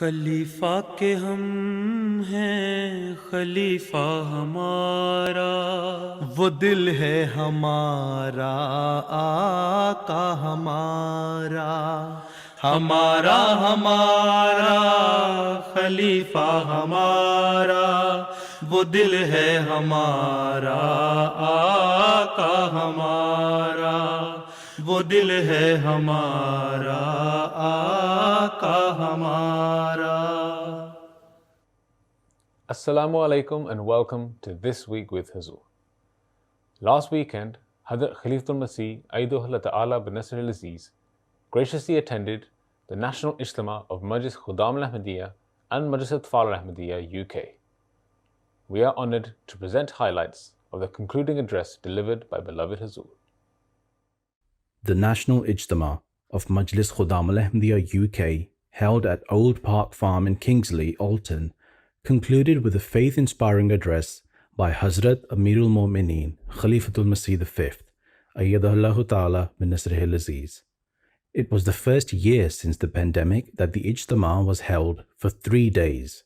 खलीफा के हम हैं खलीफा हमारा, वो दिल है हमारा आका हमारा, हमारा हमारा खलीफा हमारा, वो दिल है हमारा आका हमारा, वो दिल है हमारा आका हमारा. Assalamu alaikum and welcome to This Week with Huzoor. Last weekend, Hazrat Khalifatul Masih V graciously attended the National Ijtema of Majlis Khuddamul Ahmadiyya and Majlis Atfalul Ahmadiyya UK. We are honoured to present highlights of the concluding address delivered by beloved Huzoor. The National Ijtema of Majlis Khuddamul Ahmadiyya UK, held at Old Park Farm in Kingsley, Alton, concluded with a faith-inspiring address by Hazrat Amirul Mu'mineen Khalifatul Masih V, Ayyadahullahu Ta'ala bin Nasrihil Aziz. It was the first year since the pandemic that the Ijtema was held for 3 days.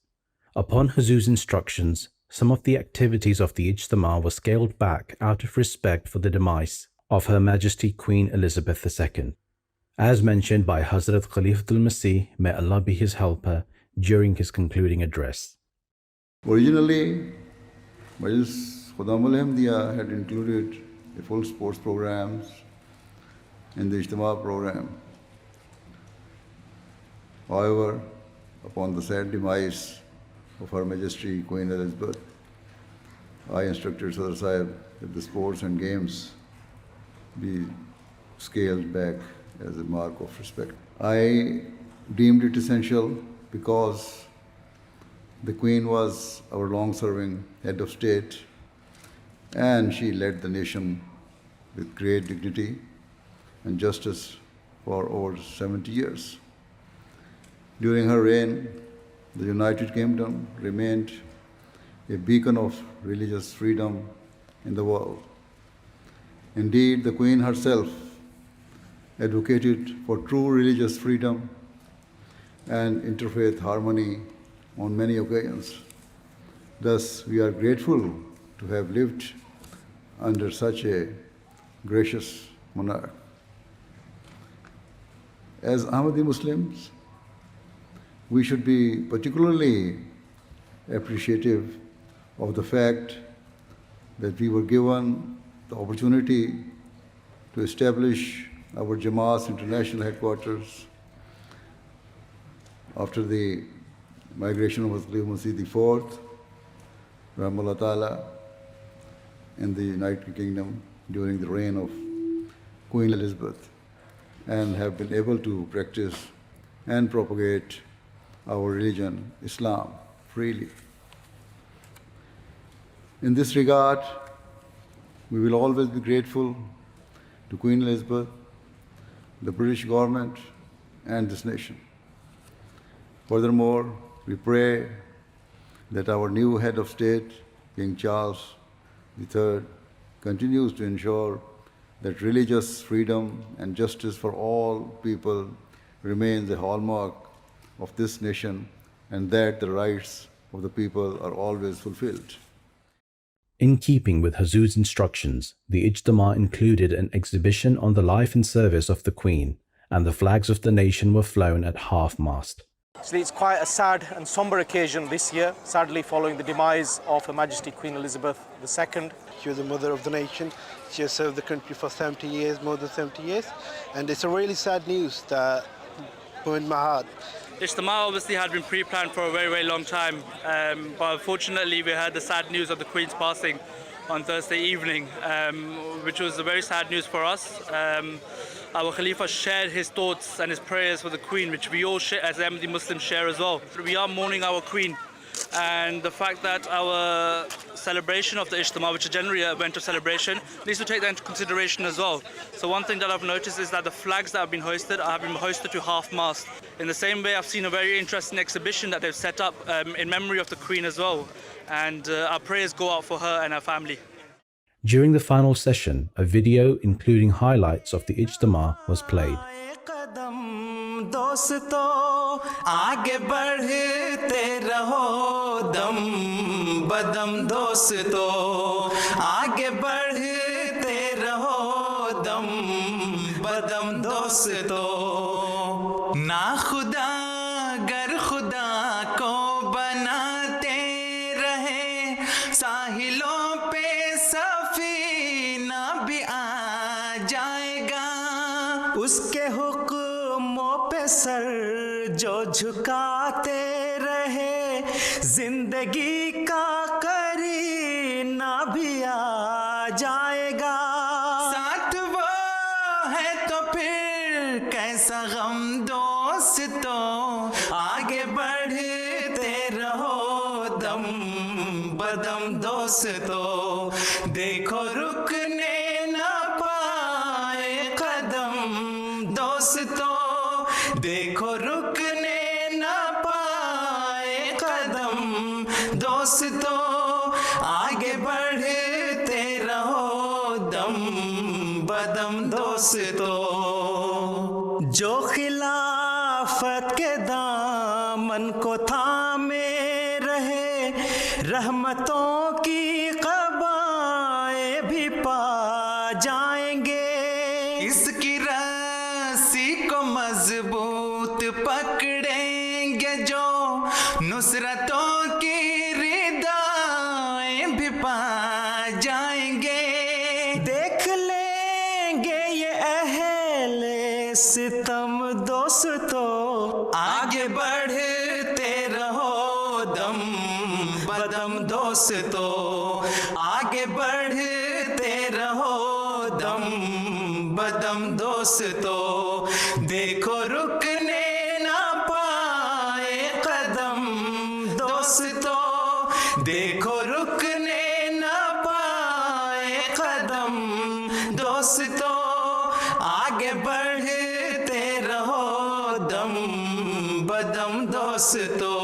Upon Huzoor's instructions, some of the activities of the Ijtema were scaled back out of respect for the demise of Her Majesty Queen Elizabeth II, as mentioned by Hazrat Khalifatul Masih, may Allah be his helper, during his concluding address. Originally, Majlis Khuddamul Ahmadiyya had included a full sports programs in the Ijtema program. However, upon the sad demise of Her Majesty Queen Elizabeth, I instructed Sadr Sahib that the sports and games be scaled back as a mark of respect. I deemed it essential because the Queen was our long-serving head of state and she led the nation with great dignity and justice for over 70 years. During her reign, the United Kingdom remained a beacon of religious freedom in the world. Indeed, the Queen herself advocated for true religious freedom and interfaith harmony on many occasions. Thus, we are grateful to have lived under such a gracious monarch. As Ahmadi Muslims, we should be particularly appreciative of the fact that we were given the opportunity to establish our Jamaat's international headquarters after the migration of Hazrat Khalifatul Masih IV, Rahimahullah Ta'ala, in the United Kingdom during the reign of Queen Elizabeth, and have been able to practice and propagate our religion, Islam, freely. In this regard, we will always be grateful to Queen Elizabeth, the British government, and this nation. Furthermore, we pray that our new head of state, King Charles III, continues to ensure that religious freedom and justice for all people remains a hallmark of this nation and that the rights of the people are always fulfilled. In keeping with Huzoor's instructions, the Ijtema included an exhibition on the life and service of the Queen, and the flags of the nation were flown at half-mast. Actually, it's quite a sad and somber occasion this year, sadly following the demise of Her Majesty Queen Elizabeth II. She was the mother of the nation. She has served the country for 70 years, more than 70 years. And it's a really sad news that burned my heart. Ijtema obviously had been pre-planned for a very, very long time, but unfortunately we heard the sad news of the Queen's passing on Thursday evening, which was a very sad news for us. Our Khalifa shared his thoughts and his prayers for the Queen, which we all share, as Ahmadi Muslims share as well. We are mourning our Queen, and the fact that our celebration of the Ijtema, which is generally an event of celebration, needs to take that into consideration as well. So one thing that I've noticed is that the flags that have been hoisted to half-mast. In the same way, I've seen a very interesting exhibition that they've set up in memory of the Queen as well, and our prayers go out for her and her family. During the final session, a video including highlights of the Ijtema was played. दोस्तों आगे बढ़ते रहो दम बदम दोस्तों आगे बढ़ते रहो दम बदम दोस्तों ना खुदा गर खुदा को बनाते रहे साहिलों पे सफीना भी आ जाएगा उसके हुक्मों पे सर जो झुकाते रहे जिंदगी का करीना भी आ जाएगा साथ वो है तो फिर कैसा गम दोस्तों आगे बढ़ते रहो दम बदम दोस्तों देखो रुकने ना पाए कदम दोस्तों देखो रुकने ना पाए कदम दोस्तों आगे बढ़ते रहो दम बदम दोस्तों जो खिलाफत के दामन को थामे रहे रहमतों की कबाएं भी पा जाएंगे इसकी रस्सी को मजबूत पकड़ेंगे जो नुसरतों की रिदाएं भी पा जाएंगे देख लेंगे ये अहले सितम दोस्तों आगे बढ़ते रहो दम बदम दोस्तों आगे बढ़ते रहो दम बदम दोस्तों देखो रुकने ना पाए कदम दोस्तों देखो रुकने ना पाए कदम दोस्तों आगे बढ़ते रहो दम बदम दोस्तों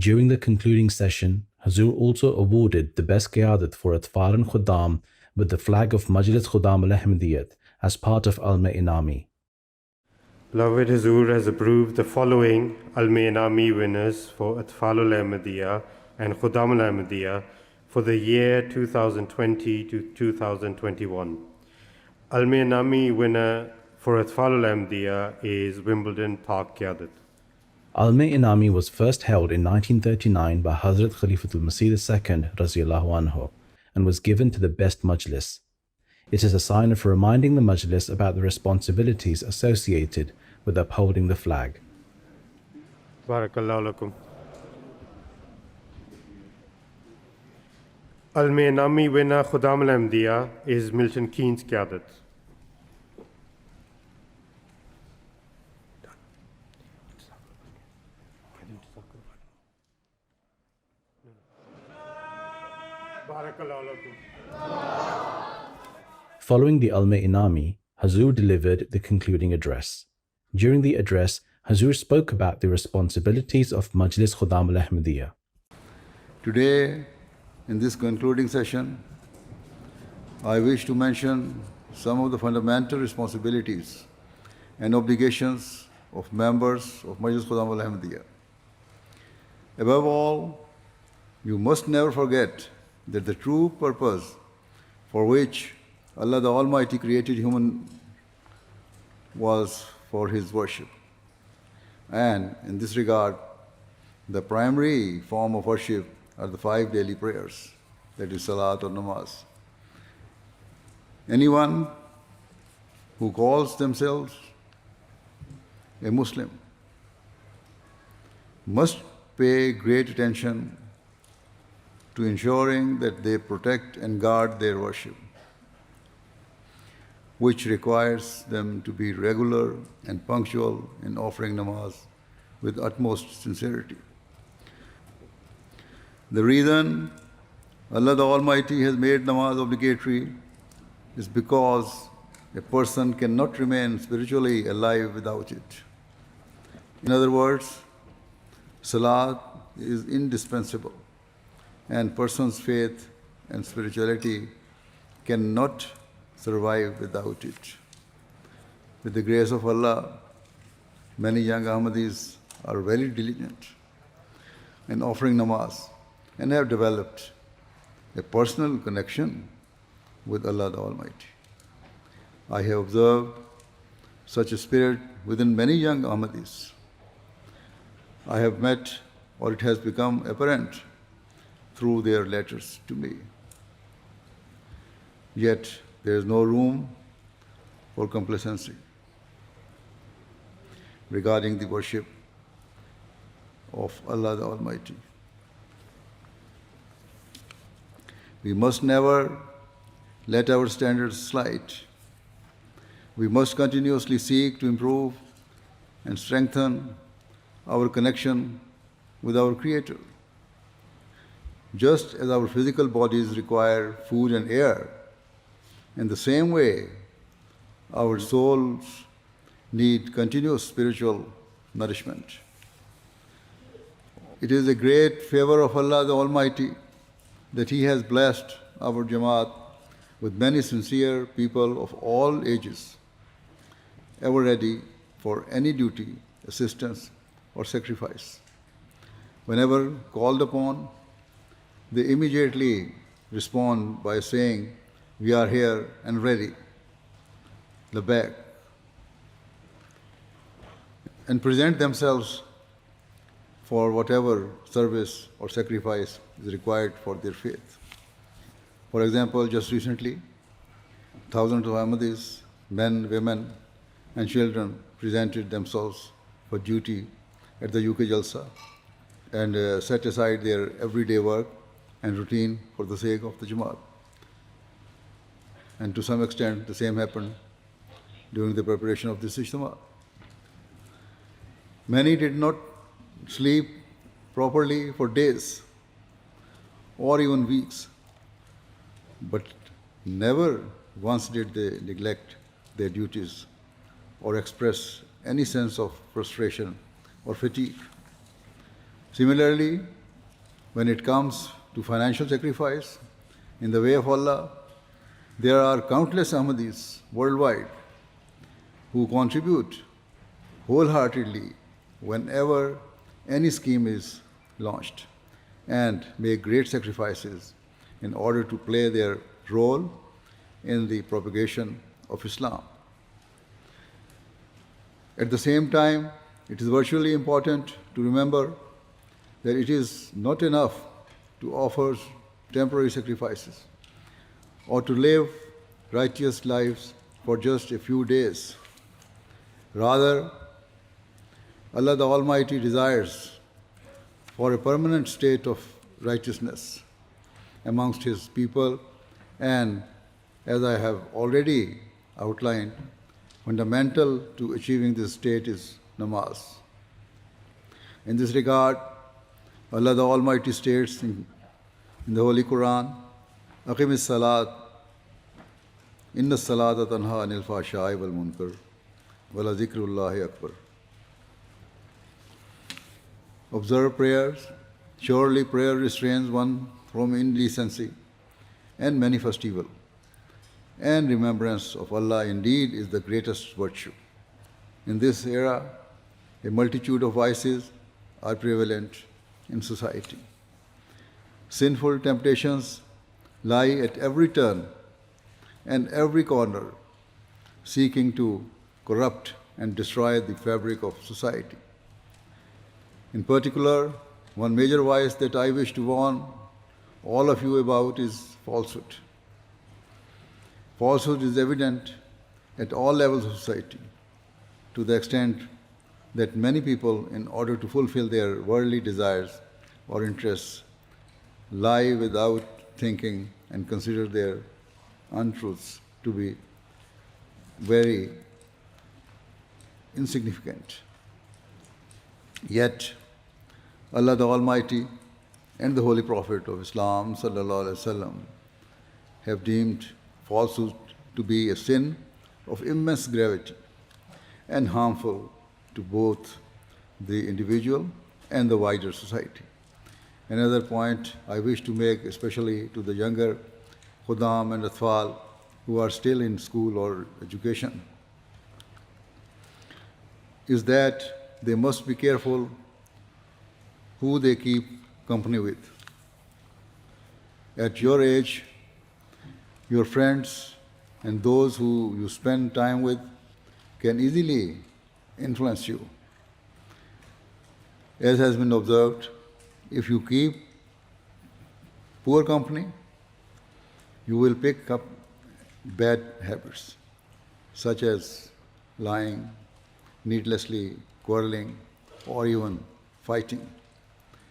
During the concluding session, Huzoor also awarded the best qiyadat for Atfal and Khuddam with the flag of Majlis Khuddamul Ahmadiyya as part of Al-Inami. Beloved Huzoor has approved the following Al-Inami winners for Atfalul Ahmadiyya and Khuddamul Ahmadiyya for the year 2020 to 2021. Al-Inami winner for Atfalul Ahmadiyya is Wimbledon Park Qiyadat. Al-Inami was first held in 1939 by Hazrat Khalifatul Masih V Raziyallahu Anhu and was given to the best Majlis. It is a sign of reminding the Majlis about the responsibilities associated with upholding the flag. Barakallahu lakum. Al-Inami winner Khuddamul Ahmadiyya is Milton Keynes Qiyadat. Following the Al-Inami, Huzoor delivered the concluding address. During the address, Huzoor spoke about the responsibilities of Majlis Khuddamul Ahmadiyya. Today, in this concluding session, I wish to mention some of the fundamental responsibilities and obligations of members of Majlis Khuddamul Ahmadiyya. Above all, you must never forget that the true purpose for which Allah the Almighty created human was for His worship. And in this regard, the primary form of worship are the 5 daily prayers, that is Salat or Namaz. Anyone who calls themselves a Muslim must pay great attention to ensuring that they protect and guard their worship, which requires them to be regular and punctual in offering namaz with utmost sincerity. The reason Allah the Almighty has made namaz obligatory is because a person cannot remain spiritually alive without it. In other words, salat is indispensable, and person's faith and spirituality cannot survive without it. with the grace of Allah, many young Ahmadis are very diligent in offering namaz and have developed a personal connection with Allah the Almighty. I have observed such a spirit within many young Ahmadis. I have met, or it has become apparent through their letters to me. Yet there is no room for complacency regarding the worship of Allah the Almighty. We must never let our standards slide. We must continuously seek to improve and strengthen our connection with our Creator. Just as our physical bodies require food and air, in the same way, our souls need continuous spiritual nourishment. It is a great favor of Allah the Almighty that He has blessed our Jamaat with many sincere people of all ages, ever ready for any duty, assistance, or sacrifice. Whenever called upon, they immediately respond by saying, "We are here and ready," labbaik, and present themselves for whatever service or sacrifice is required for their faith. For example, just recently, thousands of Ahmadis, men, women, and children presented themselves for duty at the UK Jalsa and set aside their everyday work and routine for the sake of the Jamaat. And to some extent, the same happened during the preparation of this Ijtema. Many did not sleep properly for days or even weeks, but never once did they neglect their duties or express any sense of frustration or fatigue. Similarly, when it comes to financial sacrifice in the way of Allah, there are countless Ahmadis worldwide who contribute wholeheartedly whenever any scheme is launched and make great sacrifices in order to play their role in the propagation of Islam. At the same time, it is virtually important to remember that it is not enough to offer temporary sacrifices or to live righteous lives for just a few days. Rather, Allah the Almighty desires for a permanent state of righteousness amongst His people, and as I have already outlined, fundamental to achieving this state is namaz. In this regard, Allah the Almighty states in the Holy Quran, "Aqimis salat, inna salata tanha anil fahsha'i wal munkar, wala zikrullahi akbar." Observe prayers. Surely prayer restrains one from indecency and manifest evil. And remembrance of Allah indeed is the greatest virtue. In this era, a multitude of vices are prevalent in society. Sinful temptations lie at every turn and every corner, seeking to corrupt and destroy the fabric of society. In particular, one major vice that I wish to warn all of you about is falsehood. Falsehood is evident at all levels of society, to the extent that many people, in order to fulfill their worldly desires or interests, lie without thinking and consider their untruths to be very insignificant. Yet, Allah the Almighty and the Holy Prophet of Islam sallallahu alaihi wasallam have deemed falsehood to be a sin of immense gravity and harmful to both the individual and the wider society. Another point I wish to make, especially to the younger Khuddam and Atfal who are still in school or education, is that they must be careful who they keep company with. At your age, your friends and those who you spend time with can easily influence you. As has been observed, if you keep poor company, you will pick up bad habits, such as lying, needlessly quarreling, or even fighting,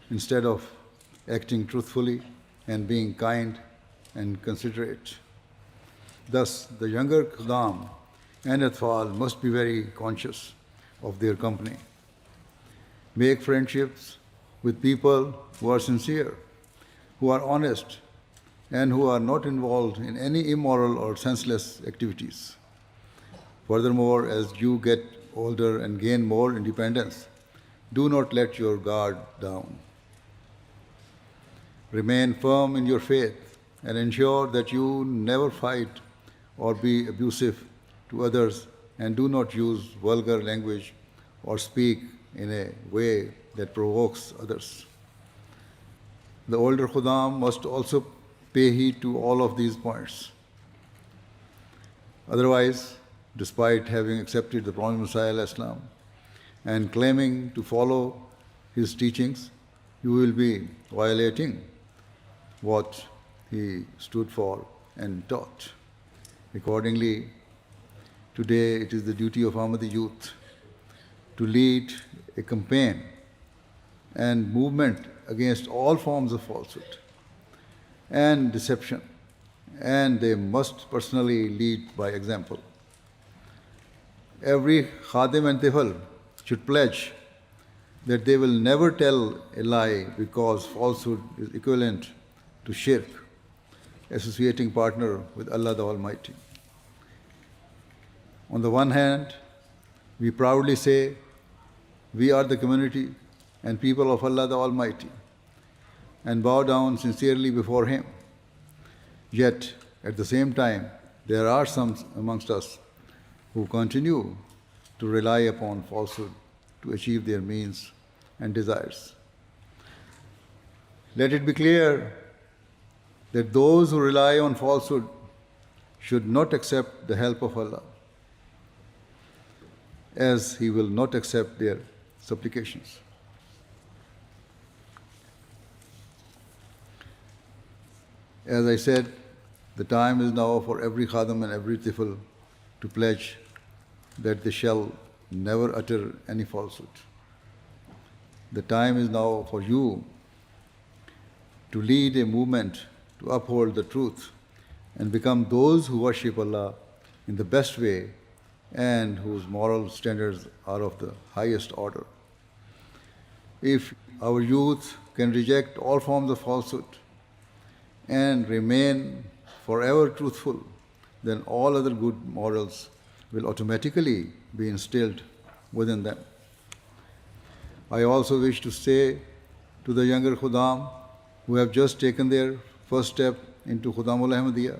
instead of acting truthfully and being kind and considerate. Thus, the younger Khuddam and Atfal must be very conscious of their company. Make friendships with people who are sincere, who are honest, and who are not involved in any immoral or senseless activities. Furthermore, as you get older and gain more independence, do not let your guard down. Remain firm in your faith and ensure that you never fight or be abusive to others, and do not use vulgar language or speak in a way that provokes others. The older Khuddam must also pay heed to all of these points. Otherwise, despite having accepted the promised Messiah Islam and claiming to follow his teachings, you will be violating what he stood for and taught. Accordingly, today it is the duty of Ahmadi youth to lead a campaign and movement against all forms of falsehood and deception, and they must personally lead by example. Every Khadim and Tifl should pledge that they will never tell a lie, because falsehood is equivalent to shirk, associating partner with Allah the Almighty. On the one hand, we proudly say, we are the community and people of Allah the Almighty, and bow down sincerely before Him. Yet, at the same time, there are some amongst us who continue to rely upon falsehood to achieve their means and desires. Let it be clear that those who rely on falsehood should not accept the help of Allah, as He will not accept their supplications. As I said, the time is now for every Khadim and every Tifl to pledge that they shall never utter any falsehood. The time is now for you to lead a movement to uphold the truth and become those who worship Allah in the best way and whose moral standards are of the highest order. If our youth can reject all forms of falsehood and remain forever truthful, then all other good morals will automatically be instilled within them. I also wish to say to the younger Khuddam who have just taken their first step into Khuddamul Ahmadiyya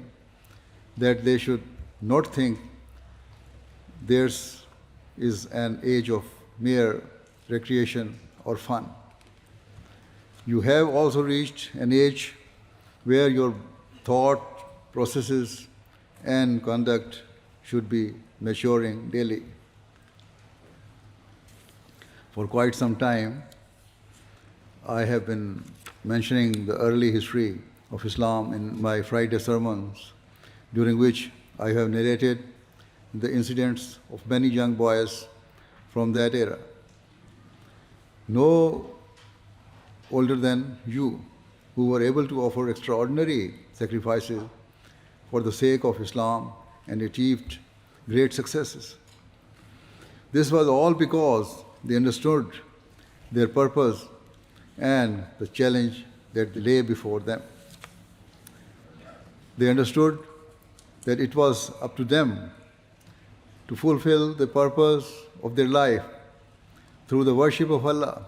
that they should not think theirs is an age of mere recreation or fun. You have also reached an age where your thought processes and conduct should be maturing daily. For quite some time, I have been mentioning the early history of Islam in my Friday sermons, during which I have narrated the incidents of many young boys from that era. No older than you, who were able to offer extraordinary sacrifices for the sake of Islam and achieved great successes. This was all because they understood their purpose and the challenge that lay before them. They understood that it was up to them to fulfill the purpose of their life through the worship of Allah,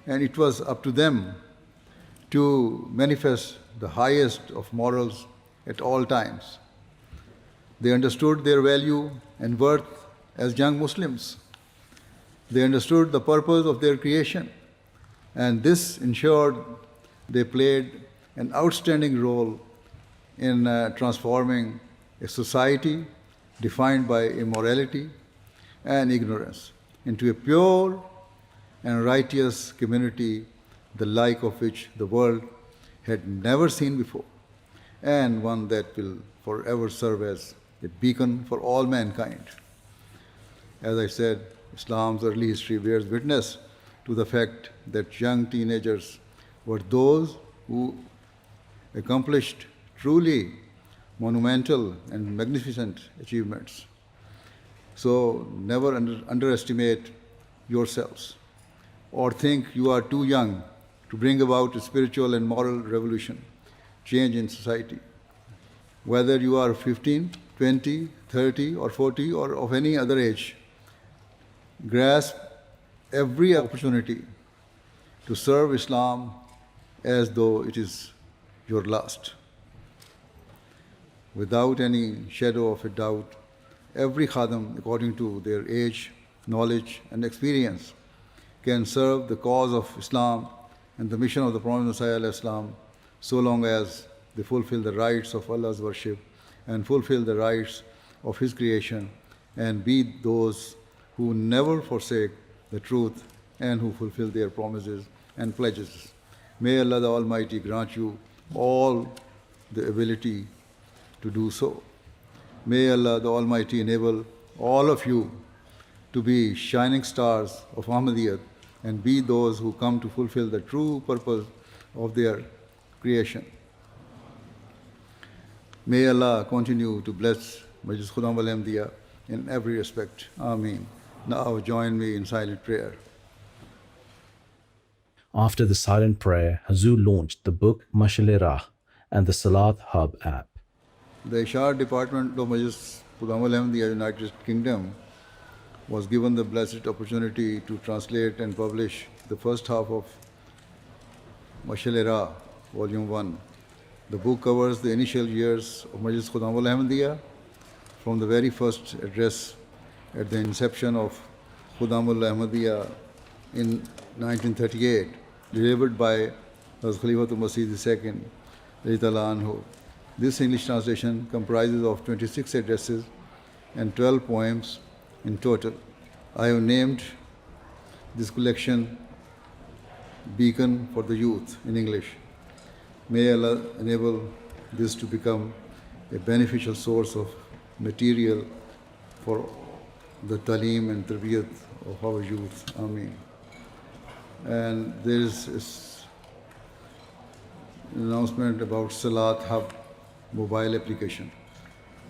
and it was up to them to manifest the highest of morals at all times. They understood their value and worth as young Muslims They understood the purpose of their creation, and this ensured they played an outstanding role in transforming a society defined by immorality and ignorance into a pure and righteous community, the like of which the world had never seen before, and one that will forever serve as a beacon for all mankind. As I said, Islam's early history bears witness to the fact that young teenagers were those who accomplished truly monumental and magnificent achievements. So never underestimate yourselves or think you are too young to bring about a spiritual and moral revolution, change in society. Whether you are 15, 20, 30 or 40 or of any other age, grasp every opportunity to serve Islam as though it is your last. Without any shadow of a doubt, every khadam, according to their age, knowledge, and experience, can serve the cause of Islam and the mission of the Prophet Messiah Islam, so long as they fulfill the rights of Allah's worship and fulfill the rights of His creation and be those who never forsake the truth and who fulfill their promises and pledges. May Allah the Almighty grant you all the ability to do so. May Allah the Almighty enable all of you to be shining stars of Ahmadiyyat and be those who come to fulfill the true purpose of their creation. May Allah continue to bless Majlis Khuddamul Ahmadiyya in every respect. Ameen. Now join me in silent prayer. After the silent prayer, Huzoor launched the book Mashal-e-Rah and the Salat Hub app. The Ishar Department of Majlis Khuddamul Ahmadiyya United Kingdom was given the blessed opportunity to translate and publish the first half of Mashal-e-Rah, Volume 1. The book covers the initial years of Majlis Khuddamul Ahmadiyya from the very first address at the inception of Khuddamul Ahmadiyya in 1938, delivered by Hazrat Khalifatul Masih V. This English translation comprises of 26 addresses and 12 poems in total. I have named this collection Beacon for the Youth in English. May Allah enable this to become a beneficial source of material for the talim and tarbiyat of our youth. Ameen. And there is an announcement about Salat Hub mobile application.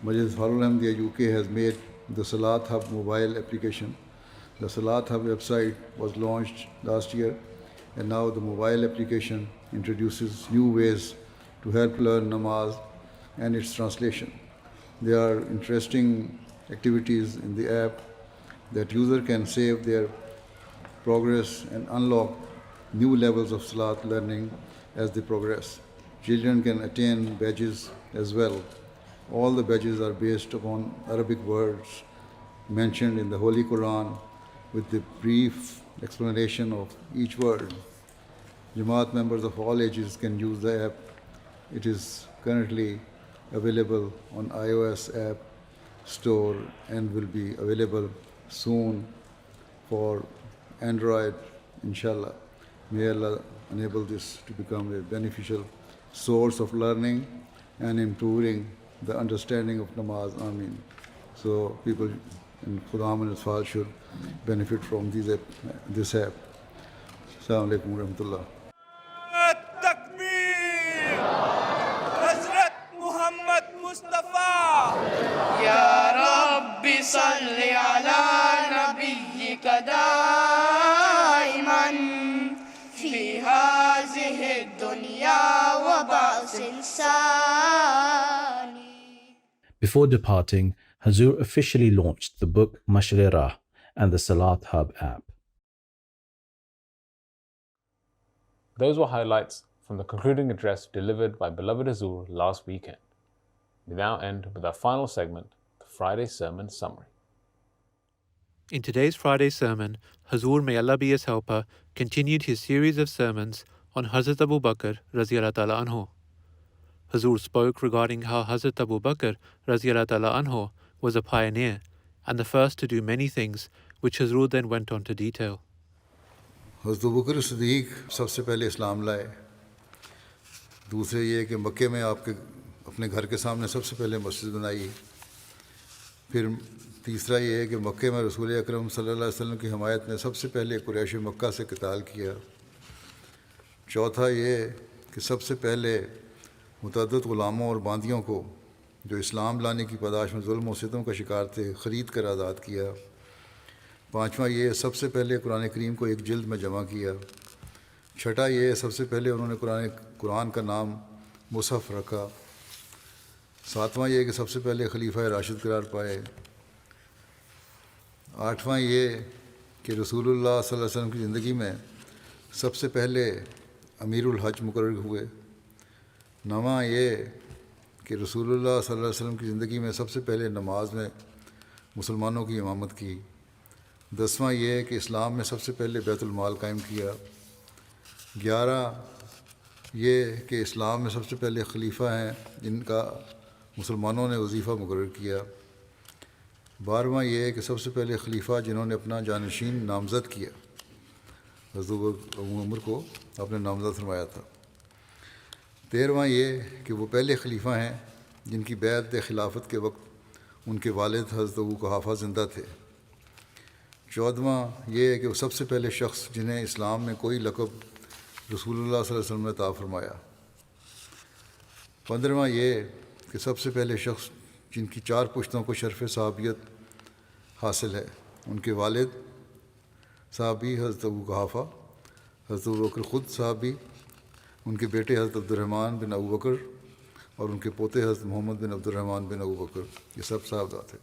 Majlis Atfalul Ahmadiyya UK has made the Salat Hub mobile application. The Salat Hub website was launched last year, and now the mobile application introduces new ways to help learn namaz and its translation. There are interesting activities in the app that user can save their progress and unlock new levels of Salat learning as they progress. Children can attain badges as well. All the badges are based upon Arabic words mentioned in the Holy Quran with the brief explanation of each word. Jamaat members of all ages can use the app. It is currently available on iOS app store and will be available soon for Android, inshallah. May Allah enable this to become a beneficial source of learning and improving the understanding of namaz. Ameen. So people in Khuddam and Atfal should benefit from this app. Assalamu alaikum wa rahmatullah. يا رب صل على نبيك دائما في هذه الدنيا وبعث ثاني. Before departing, Huzoor officially launched the book Mashal-e-Rah and the Salat Hub app. Those were highlights from the concluding address delivered by beloved Huzoor last weekend. We now end with our final segment, the Friday Sermon Summary. In today's Friday sermon, Huzoor, may Allah be his helper, continued his series of sermons on Hazrat Abu Bakar Raziyallahu Ta'ala Anhu. Huzoor spoke regarding how Hazrat Abu Bakar Raziyallahu Ta'ala Anhu was a pioneer and the first to do many things, which Huzoor then went on to detail. حضرت ابو بکر صدیق سب سے پہلے اسلام لائے. دوسرے یہ کہ مکے میں آپ کے اپنے گھر کے سامنے سب سے پہلے مسجد بنائی. پھر تیسرا یہ ہے کہ مکے میں رسول اکرم صلی اللہ علیہ وسلم کی حمایت میں سب سے پہلے قریش مکہ سے قتال کیا. چوتھا یہ کہ سب سے پہلے متعدد غلاموں اور باندیوں کو جو اسلام لانے کی پاداش میں ظلم و ستم کا شکار تھے خرید کر آزاد کیا. پانچواں یہ سب سے پہلے قرآن کریم کو ایک جلد میں جمع کیا. چھٹا یہ سب سے پہلے انہوں نے قرآن کا نام مصحف رکھا. ساتواں یہ کہ سب سے پہلے خلیفہ راشد قرار پائے. آٹھواں یہ کہ رسول اللہ صلی اللہ علیہ وسلم کی زندگی میں سب سے پہلے امیر الحج مقرر ہوئے. نواں یہ کہ رسول اللہ صلی اللہ علیہ وسلم کی زندگی میں سب سے پہلے نماز میں مسلمانوں کی امامت کی. دسواں یہ کہ اسلام میں سب سے پہلے بیت المال قائم کیا. 11 یہ کہ اسلام میں سب سے پہلے خلیفہ ہیں جن کا مسلمانوں نے وظیفہ مقرر کیا. 12واں یہ کہ سب سے پہلے خلیفہ جنہوں نے اپنا جانشین نامزد کیا، حضرت ابو عمر کو آپ نے نامزد فرمایا تھا. 13واں یہ کہ وہ پہلے خلیفہ ہیں جن کی بیعت خلافت کے وقت ان کے والد حضرت ابو قحافہ زندہ تھے. 14واں یہ کہ وہ سب سے پہلے شخص جنہیں اسلام میں کوئی لقب رسول اللہ صلی اللہ علیہ وسلم نے عطا فرمایا. 15واں یہ کہ سب سے پہلے شخص جن کی 4 پشتوں کو شرف صحابیت حاصل ہے، ان کے والد صحابی حضرت ابو قحافہ، حضرت ابو بکر خود صحابی، ان کے بیٹے حضرت عبد الرحمن بن ابو بکر اور ان کے پوتے حضرت محمد بن عبد الرحمن بن ابو بکر، یہ سب صحابہ تھے.